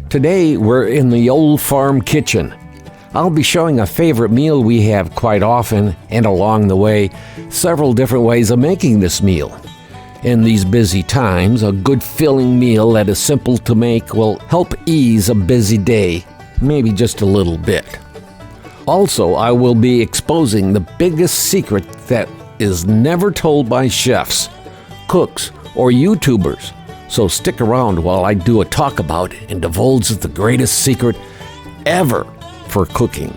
Today we're in the old farm kitchen. I'll be showing a favorite meal we have quite often, and along the way, several different ways of making this meal. In these busy times, a good filling meal that is simple to make will help ease a busy day, maybe just a little bit. Also, I will be exposing the biggest secret that is never told by chefs, cooks, or YouTubers. So stick around while I do a talk about and divulge the greatest secret ever for cooking.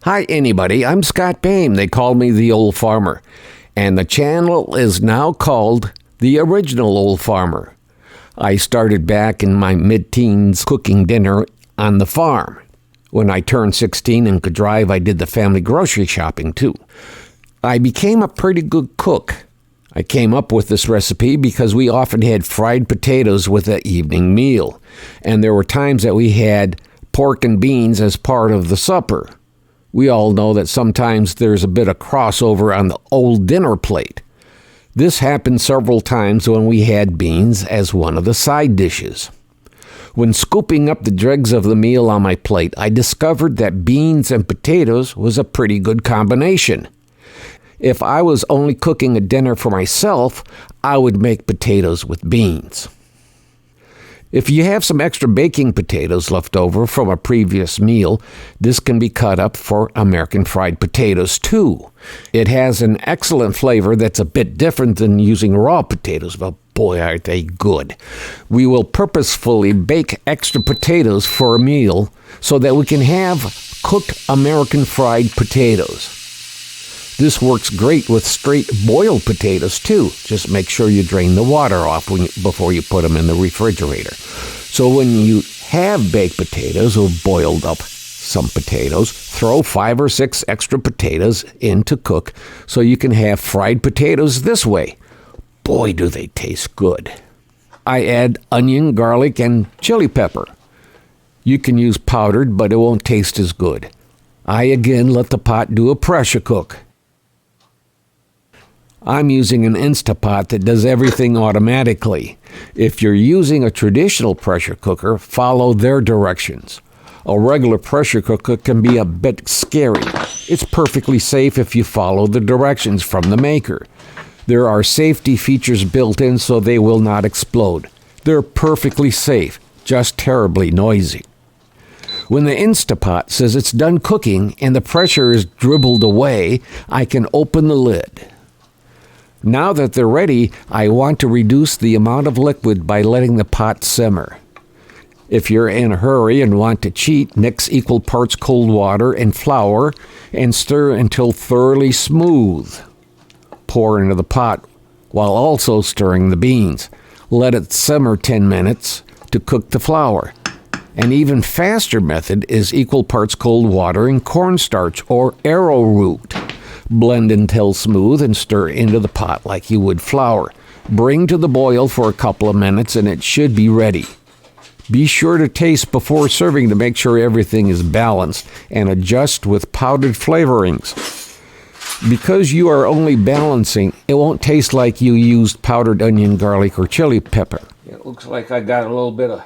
Hi anybody, I'm Scott Bain. They call me the Old Farmer. And the channel is now called The Original Old Farmer. I started back in my mid-teens cooking dinner on the farm. When I turned 16 and could drive, I did the family grocery shopping too. I became a pretty good cook. I came up with this recipe because we often had fried potatoes with the evening meal. And there were times that we had pork and beans as part of the supper. We all know that sometimes there's a bit of crossover on the old dinner plate. This happened several times when we had beans as one of the side dishes. When scooping up the dregs of the meal on my plate, I discovered that beans and potatoes was a pretty good combination. If I was only cooking a dinner for myself, I would make potatoes with beans. If you have some extra baking potatoes left over from a previous meal, this can be cut up for American fried potatoes too. It has an excellent flavor that's a bit different than using raw potatoes, but boy are they good. We will purposefully bake extra potatoes for a meal so that we can have cooked American fried potatoes. This works great with straight boiled potatoes too. Just make sure you drain the water off before you put them in the refrigerator. So when you have baked potatoes or boiled up some potatoes, throw 5 or 6 extra potatoes in to cook so you can have fried potatoes this way. Boy, do they taste good. I add onion, garlic, and chili pepper. You can use powdered, but it won't taste as good. I again let the pot do a pressure cook. I'm using an Instapot that does everything automatically. If you're using a traditional pressure cooker, follow their directions. A regular pressure cooker can be a bit scary. It's perfectly safe if you follow the directions from the maker. There are safety features built in so they will not explode. They're perfectly safe, just terribly noisy. When the Instapot says it's done cooking and the pressure is dribbled away, I can open the lid. Now that they're ready, I want to reduce the amount of liquid by letting the pot simmer. If you're in a hurry and want to cheat, mix equal parts cold water and flour and stir until thoroughly smooth. Pour into the pot while also stirring the beans. Let it simmer 10 minutes to cook the flour. An even faster method is equal parts cold water and cornstarch or arrowroot. Blend until smooth and stir into the pot like you would flour. Bring to the boil for a couple of minutes and it should be ready. Be sure to taste before serving to make sure everything is balanced and adjust with powdered flavorings. Because you are only balancing, it won't taste like you used powdered onion, garlic, or chili pepper. It looks like I got a little bit of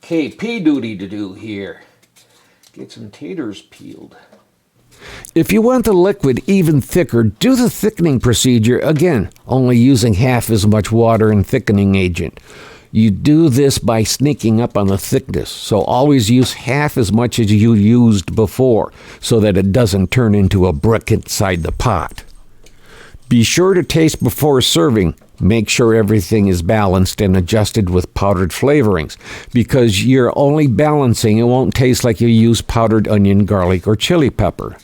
KP duty to do here. Get some taters peeled. If you want the liquid even thicker, do the thickening procedure again, only using half as much water and thickening agent. You do this by sneaking up on the thickness, so always use half as much as you used before, so that it doesn't turn into a brick inside the pot. Be sure to taste before serving. Make sure everything is balanced and adjusted with powdered flavorings. Because you're only balancing, it won't taste like you used powdered onion, garlic, or chili pepper.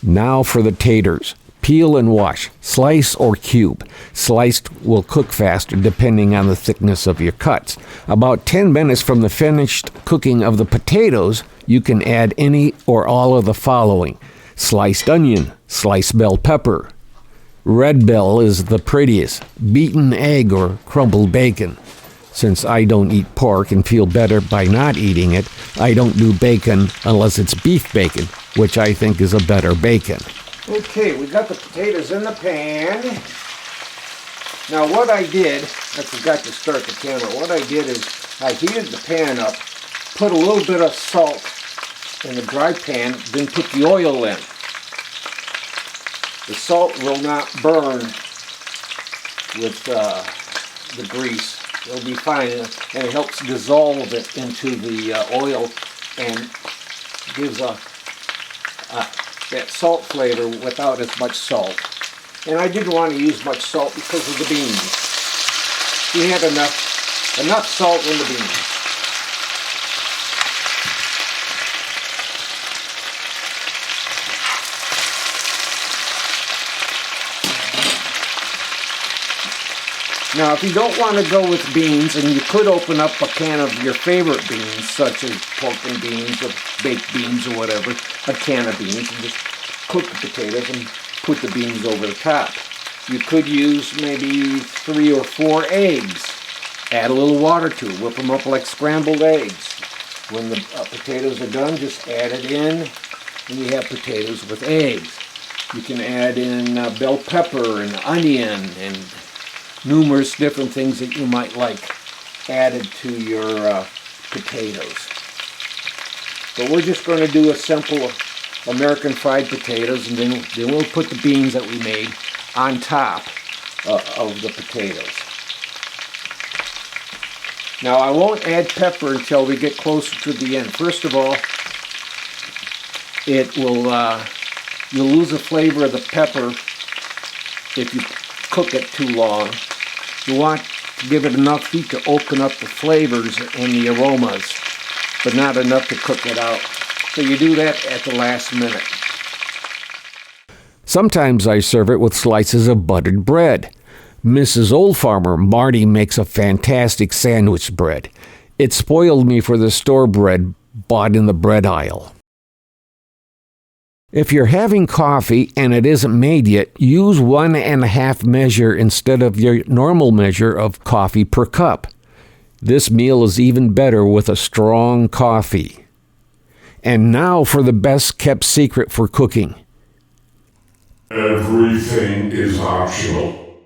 Now for the taters. Peel and wash. Slice or cube. Sliced will cook faster depending on the thickness of your cuts. About 10 minutes from the finished cooking of the potatoes, you can add any or all of the following. Sliced onion, sliced bell pepper. Red bell is the prettiest. Beaten egg or crumbled bacon. Since I don't eat pork and feel better by not eating it, I don't do bacon unless it's beef bacon, which I think is a better bacon. Okay, we got the potatoes in the pan. Now what I did, I forgot to start the camera. What I did is I heated the pan up, put a little bit of salt in the dry pan, then put the oil in. The salt will not burn with the grease. It'll be fine, and it helps dissolve it into the oil and gives that salt flavor without as much salt. And I didn't want to use much salt because of the beans. We had enough salt in the beans. Now, if you don't want to go with beans, and you could open up a can of your favorite beans, such as pork and beans or baked beans or whatever, a can of beans, and just cook the potatoes and put the beans over the top. You could use maybe 3 or 4 eggs. Add a little water to it. Whip them up like scrambled eggs. When the potatoes are done, just add it in, and you have potatoes with eggs. You can add in bell pepper and onion and numerous different things that you might like added to your potatoes. But we're just going to do a simple American fried potatoes, and then we'll put the beans that we made on top of the potatoes. Now I won't add pepper until we get closer to the end. First of all, it will you'll lose the flavor of the pepper if you cook it too long. You want to give it enough heat to open up the flavors and the aromas, but not enough to cook it out. So you do that at the last minute. Sometimes I serve it with slices of buttered bread. Mrs. Old Farmer Marty makes a fantastic sandwich bread. It spoiled me for the store bread bought in the bread aisle. If you're having coffee and it isn't made yet, use 1.5 measure instead of your normal measure of coffee per cup. This meal is even better with a strong coffee. And now for the best kept secret for cooking. Everything is optional.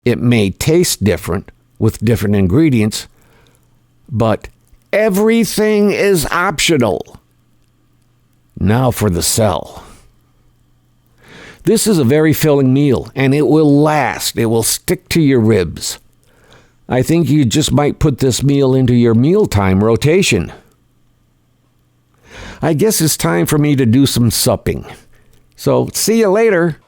It may taste different with different ingredients, but everything is optional. Now for the sell. This is a very filling meal, and it will last. It will stick to your ribs. I think you just might put this meal into your mealtime rotation. I guess it's time for me to do some supping. So, see you later.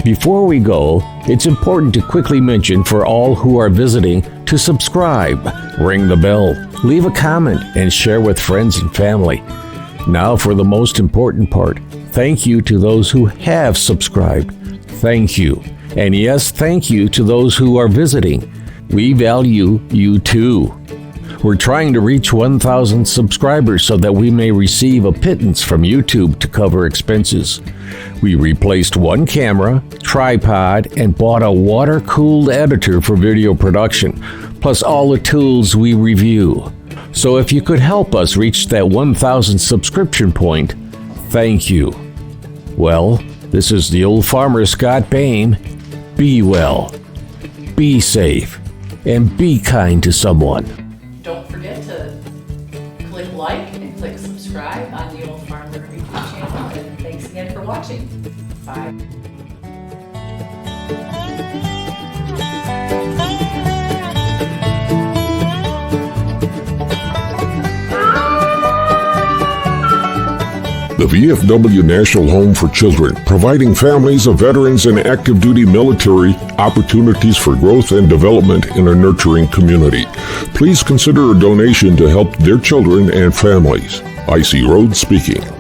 Before we go, it's important to quickly mention for all who are visiting to subscribe, ring the bell, leave a comment, and share with friends and family. Now for the most important part. Thank you to those who have subscribed. Thank you. And yes, thank you to those who are visiting. We value you too. We're trying to reach 1,000 subscribers so that we may receive a pittance from YouTube to cover expenses. We replaced one camera, tripod, and bought a water-cooled editor for video production, plus all the tools we review. So if you could help us reach that 1,000 subscription point, thank you. Well, this is the old farmer Scott Bain. Be well, be safe, and be kind to someone. Don't forget to click like and click subscribe on the Old Farmer YouTube channel. And thanks again for watching. Bye. The VFW National Home for Children, providing families of veterans and active duty military opportunities for growth and development in a nurturing community. Please consider a donation to help their children and families. I.C. Rhodes speaking.